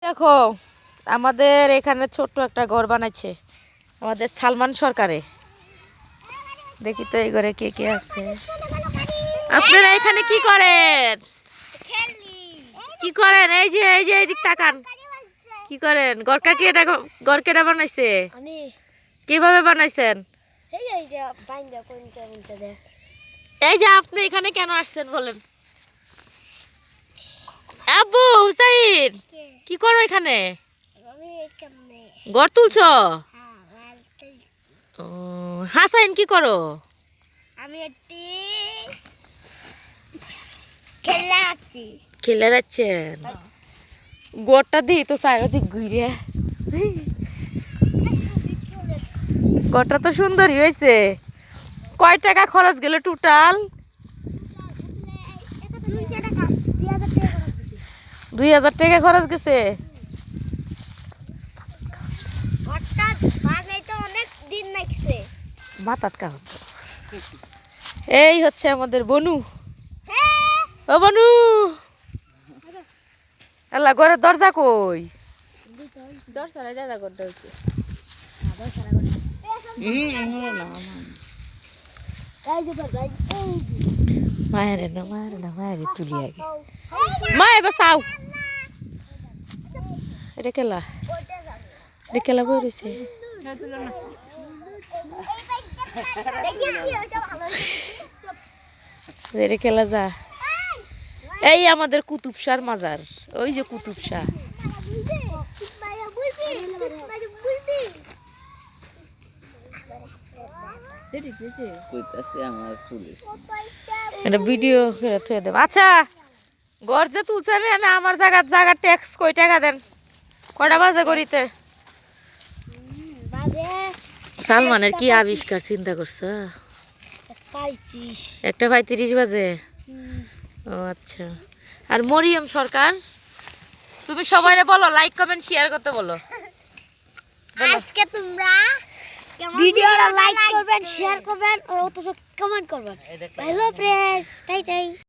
দেখো আমাদের এখানে ছোট্ট একটা ঘর বানাইছে আমাদের সালমান সরকারে। দেখি তো এই ঘরে কে কে আছে। আপনারা এখানে কি করেন? কি করেন? এই যে এই দিক তাকান। কি করেন? ঘর কেটা বানাইছে? কিভাবে বানাইছেন? এই যে আপনি এখানে কেন আসছেন বলেন? আব্বু হুসাইন কি করো এখানে? ঘর তুলছো? হাসাইন কি করো? খেলে যাচ্ছেন? ঘরটা দিই তো চারিদিক ঘুরে। ঘরটা তো সুন্দরই হয়েছে। কয় টাকা খরচ গেল টোটাল? 2000 টাকা খরচ গেছে। এই হচ্ছে আমাদের বনু। ও বনু, আল্লাহ ঘরের দরজা কই? মায়ের তুলি আগে মায়ের বাসাও। এটা কেলা বই রয়েছে। খেলা যা। এই আমাদের কুতুব শাহর মাজার, ওই যে কুতুব শাহ। ভিডিও আচ্ছা ঘর যে তুলছেন না আমার জায়গা ট্যাক্স কয় টাকা দেন? কয়টা বাজে করিতে? সালমানের কি আবিষ্কার চিন্তা করছো? 1:35 বাজে। ও আচ্ছা। আর মরিয়ম সরকার তুমি সবাইরে বলো লাইক কমেন্ট শেয়ার করতে বলো। আজকে তোমরা ভিডিওটা লাইক করবেন, শেয়ার করবেন, ও তো কমেন্ট করবেন। হ্যালো ফ্রেন্ডস, টাই টাই।